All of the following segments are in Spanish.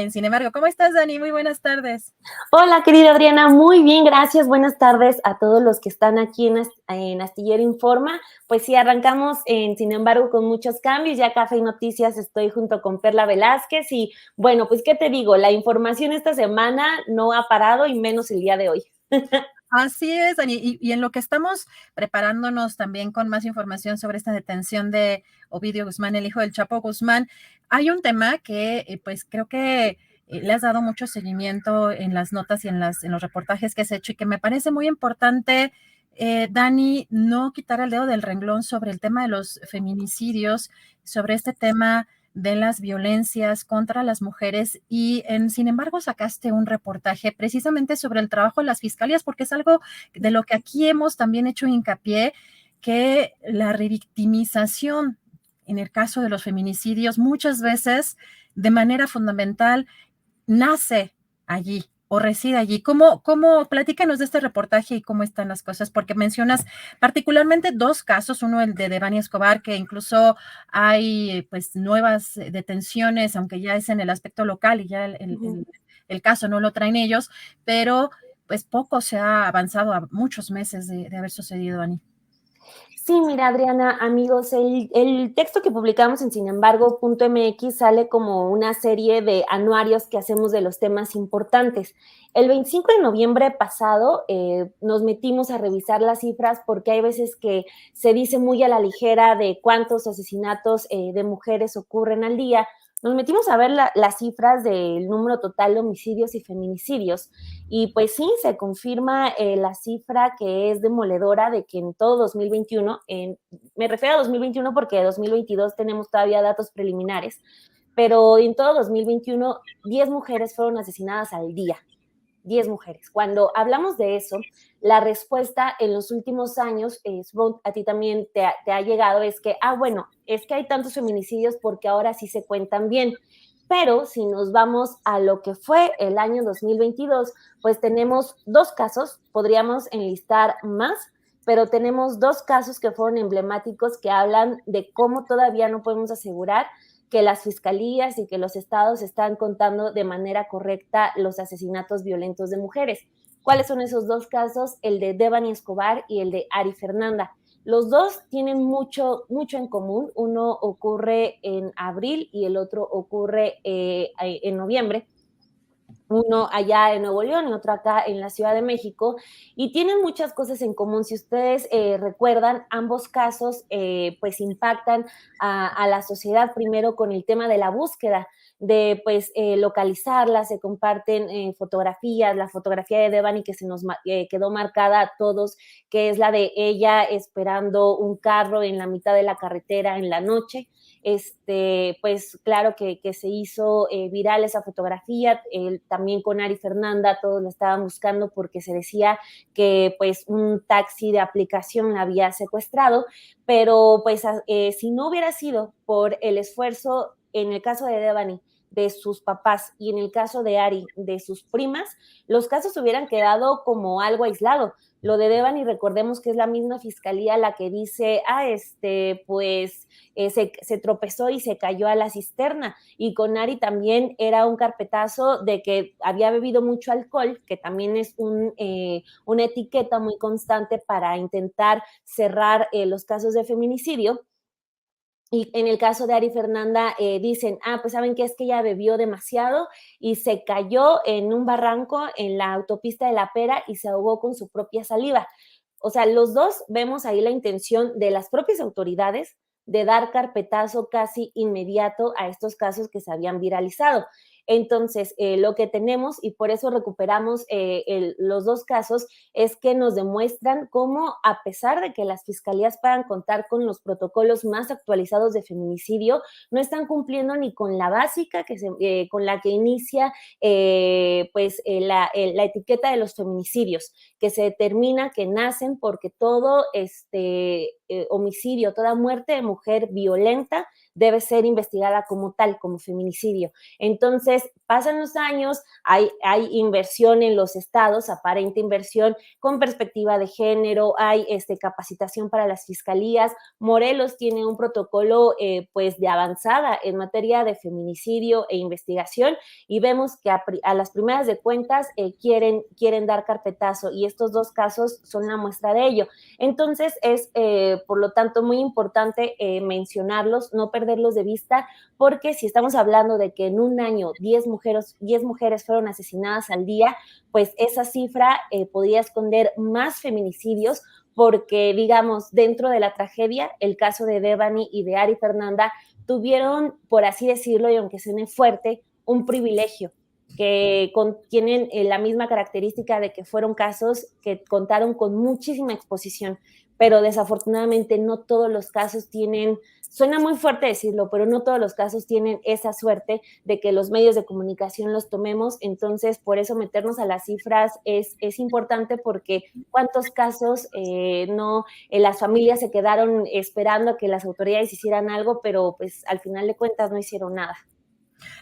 Sin embargo, ¿cómo estás, Dani? Muy buenas tardes. Hola, querida Adriana, muy bien, gracias. Buenas tardes a todos los que están aquí en Astillero Informa. Pues sí, arrancamos, sin embargo, con muchos cambios. Ya Café y Noticias estoy junto con Perla Velázquez y bueno, pues qué te digo, la información esta semana no ha parado y menos el día de hoy. Así es, Dani. Y en lo que estamos preparándonos también con más información sobre esta detención de Ovidio Guzmán, el hijo del Chapo Guzmán, hay un tema que pues creo que le has dado mucho seguimiento en las notas y en los reportajes que has hecho y que me parece muy importante, Dani, no quitar el dedo del renglón sobre el tema de los feminicidios, sobre este tema de las violencias contra las mujeres y sin embargo sacaste un reportaje precisamente sobre el trabajo de las fiscalías porque es algo de lo que aquí hemos también hecho hincapié, que la revictimización en el caso de los feminicidios muchas veces de manera fundamental nace allí o reside allí. Platícanos de este reportaje y cómo están las cosas? Porque mencionas particularmente dos casos, uno el de Devani Escobar, que incluso hay pues nuevas detenciones, aunque ya es en el aspecto local y ya el caso no lo traen ellos, pero pues poco se ha avanzado a muchos meses de haber sucedido, Dani. Sí, mira, Adriana, amigos, el texto que publicamos en sinembargo.mx sale como una serie de anuarios que hacemos de los temas importantes. El 25 de noviembre pasado nos metimos a revisar las cifras porque hay veces que se dice muy a la ligera de cuántos asesinatos de mujeres ocurren al día. Nos metimos a ver las cifras del número total de homicidios y feminicidios y pues sí, se confirma la cifra que es demoledora de que en todo 2021, me refiero a 2021 porque en 2022 tenemos todavía datos preliminares, pero en todo 2021 10 mujeres fueron asesinadas al día. 10 mujeres. Cuando hablamos de eso, la respuesta en los últimos años, supongo a ti también te ha llegado, es que, bueno, es que hay tantos feminicidios porque ahora sí se cuentan bien. Pero si nos vamos a lo que fue el año 2022, pues tenemos dos casos, podríamos enlistar más, pero tenemos dos casos que fueron emblemáticos que hablan de cómo todavía no podemos asegurar que las fiscalías y que los estados están contando de manera correcta los asesinatos violentos de mujeres. ¿Cuáles son esos dos casos? El de Devani Escobar y el de Ari Fernanda. Los dos tienen mucho en común. Uno ocurre en abril y el otro ocurre en noviembre. Uno allá en Nuevo León y otro acá en la Ciudad de México, y tienen muchas cosas en común. Si ustedes recuerdan, ambos casos pues impactan a la sociedad primero con el tema de la búsqueda, de pues localizarla, se comparten fotografías, la fotografía de Devani que se nos quedó marcada a todos, que es la de ella esperando un carro en la mitad de la carretera en la noche. Pues claro que se hizo viral esa fotografía, también con Ari Fernanda, todos la estaban buscando porque se decía que pues un taxi de aplicación la había secuestrado, pero pues si no hubiera sido por el esfuerzo, en el caso de Devani, de sus papás y en el caso de Ari, de sus primas, los casos hubieran quedado como algo aislado. Lo de Devani, recordemos que es la misma fiscalía la que dice, pues se tropezó y se cayó a la cisterna. Y con Ari también era un carpetazo de que había bebido mucho alcohol, que también es una etiqueta muy constante para intentar cerrar los casos de feminicidio. Y en el caso de Ari Fernanda dicen, pues saben que es que ella bebió demasiado y se cayó en un barranco en la autopista de La Pera y se ahogó con su propia saliva. O sea, los dos vemos ahí la intención de las propias autoridades de dar carpetazo casi inmediato a estos casos que se habían viralizado. Entonces, lo que tenemos, y por eso recuperamos los dos casos, es que nos demuestran cómo, a pesar de que las fiscalías puedan contar con los protocolos más actualizados de feminicidio, no están cumpliendo ni con la básica con la que inicia la etiqueta de los feminicidios, que se determina que nacen porque todo homicidio, toda muerte de mujer violenta debe ser investigada como tal, como feminicidio. Entonces, pasan los años, hay inversión en los estados, aparente inversión con perspectiva de género, hay capacitación para las fiscalías. Morelos tiene un protocolo pues de avanzada en materia de feminicidio e investigación, y vemos que a las primeras de cuentas quieren dar carpetazo, y estos dos casos son la muestra de ello. Entonces es por lo tanto muy importante mencionarlos, no perderlos de vista, porque si estamos hablando de que en un año 10 mujeres fueron asesinadas al día, pues esa cifra podría esconder más feminicidios, porque, digamos, dentro de la tragedia, el caso de Devani y de Ari Fernanda tuvieron, por así decirlo, y aunque suene fuerte, un privilegio, que tienen la misma característica de que fueron casos que contaron con muchísima exposición, pero desafortunadamente no todos los casos tienen, suena muy fuerte decirlo, pero no todos los casos tienen esa suerte de que los medios de comunicación los tomemos. Entonces, por eso meternos a las cifras es importante, porque cuántos casos las familias se quedaron esperando a que las autoridades hicieran algo, pero pues al final de cuentas no hicieron nada.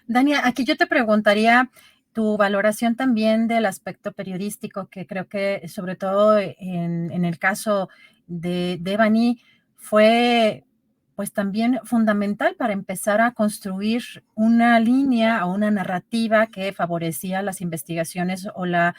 Dania, aquí yo te preguntaría tu valoración también del aspecto periodístico, que creo que sobre todo en el caso de Devani fue pues también fundamental para empezar a construir una línea o una narrativa que favorecía las investigaciones o la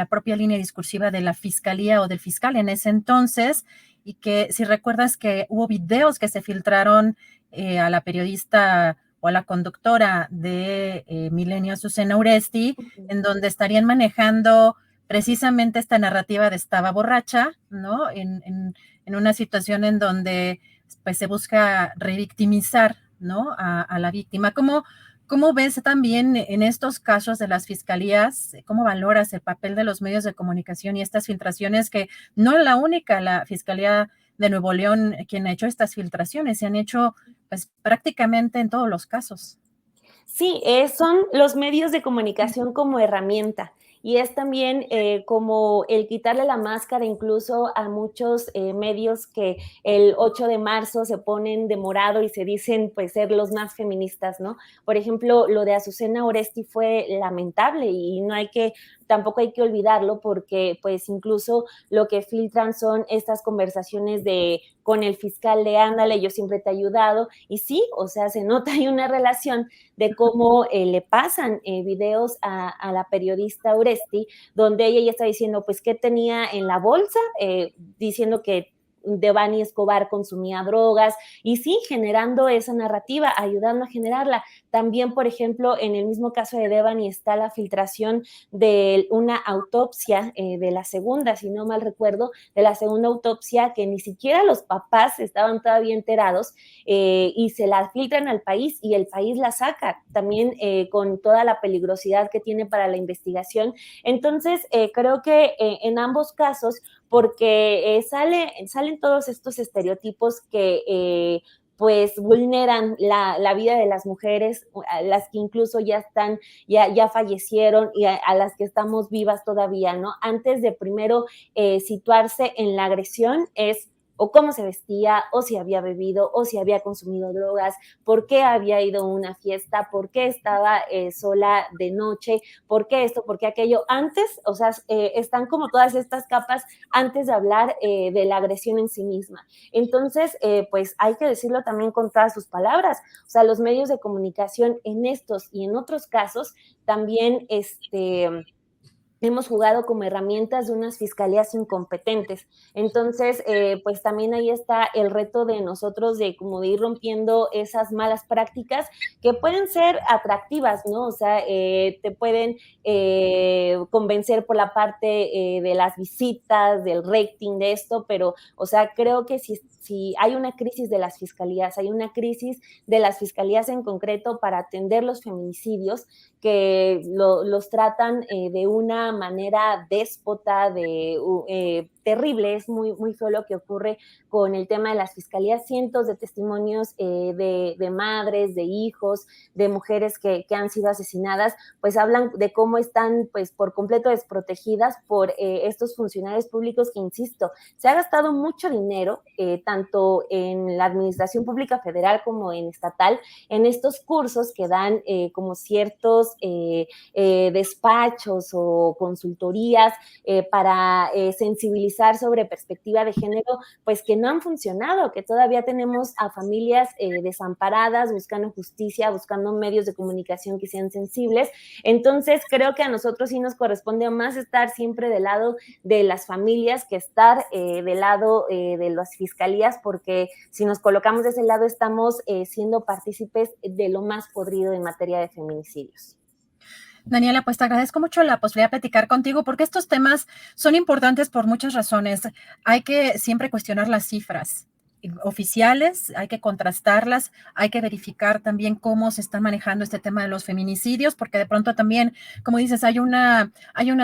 propia línea discursiva de la fiscalía o del fiscal en ese entonces, y que si recuerdas que hubo videos que se filtraron a la periodista o a la conductora de Milenio, Azucena Uresti, en donde estarían manejando precisamente esta narrativa de estaba borracha, ¿no? En una situación en donde pues se busca revictimizar, ¿no? A la víctima. ¿Cómo ves también en estos casos de las fiscalías, cómo valoras el papel de los medios de comunicación y estas filtraciones, que no es la única, la Fiscalía de Nuevo León quien ha hecho estas filtraciones, se han hecho pues prácticamente en todos los casos? Sí, son los medios de comunicación como herramienta, y es también como el quitarle la máscara incluso a muchos medios que el 8 de marzo se ponen de morado y se dicen pues ser los más feministas, ¿no? Por ejemplo, lo de Azucena Oresti fue lamentable, y tampoco hay que olvidarlo, porque pues incluso lo que filtran son estas conversaciones con el fiscal de ándale, yo siempre te he ayudado, y sí, o sea, se nota hay una relación de cómo le pasan videos a la periodista Uresti, donde ella ya está diciendo, pues, qué tenía en la bolsa, diciendo que Devani Escobar consumía drogas, y sí, generando esa narrativa, ayudando a generarla. También, por ejemplo, en el mismo caso de Devani está la filtración de una autopsia de la segunda, si no mal recuerdo, de la segunda autopsia, que ni siquiera los papás estaban todavía enterados, y se la filtran al país, y el país la saca también con toda la peligrosidad que tiene para la investigación. Entonces, creo que en ambos casos, porque salen todos estos estereotipos que pues vulneran la vida de las mujeres, a las que incluso ya fallecieron, y a las que estamos vivas todavía, ¿no? Antes de primero situarse en la agresión, es o cómo se vestía, o si había bebido, o si había consumido drogas, por qué había ido a una fiesta, por qué estaba sola de noche, por qué esto, por qué aquello. Antes, o sea, están como todas estas capas antes de hablar de la agresión en sí misma. Entonces, pues hay que decirlo también con todas sus palabras. O sea, los medios de comunicación en estos y en otros casos también hemos jugado como herramientas de unas fiscalías incompetentes. Entonces, pues también ahí está el reto de nosotros de como de ir rompiendo esas malas prácticas que pueden ser atractivas, ¿no? O sea, te pueden convencer por la parte de las visitas, del rating de esto, pero, o sea, creo que si hay una crisis de las fiscalías, hay una crisis de las fiscalías en concreto para atender los feminicidios, que los tratan de una manera déspota, terrible, es muy, muy feo lo que ocurre con el tema de las fiscalías, cientos de testimonios de madres, de hijos, de mujeres que han sido asesinadas, pues hablan de cómo están pues por completo desprotegidas por estos funcionarios públicos que, insisto, se ha gastado mucho dinero, tanto en la administración pública federal como en estatal, en estos cursos que dan como ciertos despachos o consultorías para sensibilizar sobre perspectiva de género, pues que no han funcionado, que todavía tenemos a familias desamparadas, buscando justicia, buscando medios de comunicación que sean sensibles. Entonces, creo que a nosotros sí nos corresponde más estar siempre del lado de las familias que estar del lado de las fiscalías, porque si nos colocamos de ese lado estamos siendo partícipes de lo más podrido en materia de feminicidios. Daniela, pues te agradezco mucho la posibilidad de platicar contigo porque estos temas son importantes por muchas razones. Hay que siempre cuestionar las cifras oficiales, hay que contrastarlas, hay que verificar también cómo se está manejando este tema de los feminicidios, porque de pronto también, como dices, hay una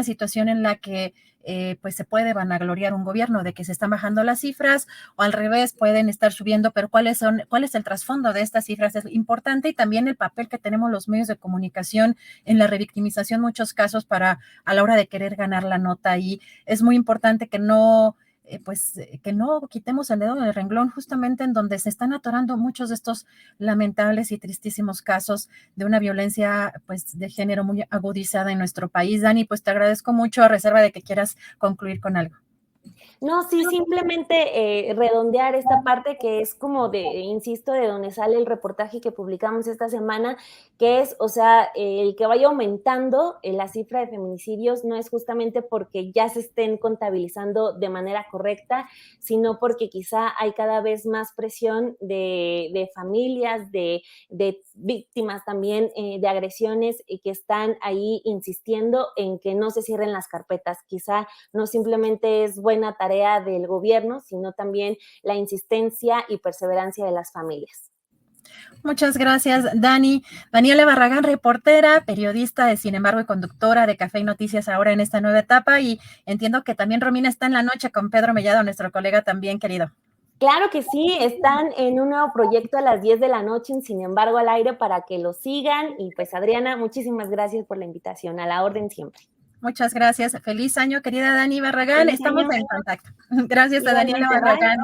situación en la que pues se puede vanagloriar un gobierno de que se están bajando las cifras o al revés pueden estar subiendo, pero cuál es el trasfondo de estas cifras es importante y también el papel que tenemos los medios de comunicación en la revictimización, muchos casos para a la hora de querer ganar la nota y es muy importante que no que no quitemos el dedo del renglón justamente en donde se están atorando muchos de estos lamentables y tristísimos casos de una violencia pues de género muy agudizada en nuestro país. Dani, pues te agradezco mucho a reserva de que quieras concluir con algo. No, sí, simplemente redondear esta parte que es como de, insisto, de donde sale el reportaje que publicamos esta semana, que es, o sea, el que vaya aumentando la cifra de feminicidios no es justamente porque ya se estén contabilizando de manera correcta, sino porque quizá hay cada vez más presión de familias, de víctimas también de agresiones que están ahí insistiendo en que no se cierren las carpetas. Quizá no simplemente es buena tarea del gobierno, sino también la insistencia y perseverancia de las familias. Muchas gracias, Dani. Daniela Barragán, reportera, periodista de Sin embargo y conductora de Café y Noticias ahora en esta nueva etapa y entiendo que también Romina está en la noche con Pedro Mellado, nuestro colega también querido. Claro que sí, están en un nuevo proyecto a las 10 de la noche, sin embargo, al aire para que lo sigan. Y pues, Adriana, muchísimas gracias por la invitación. A la orden siempre. Muchas gracias. Feliz año, querida Dani Barragán. Feliz Estamos año. en contacto. Gracias a Daniela Igualmente, bye. Barragán.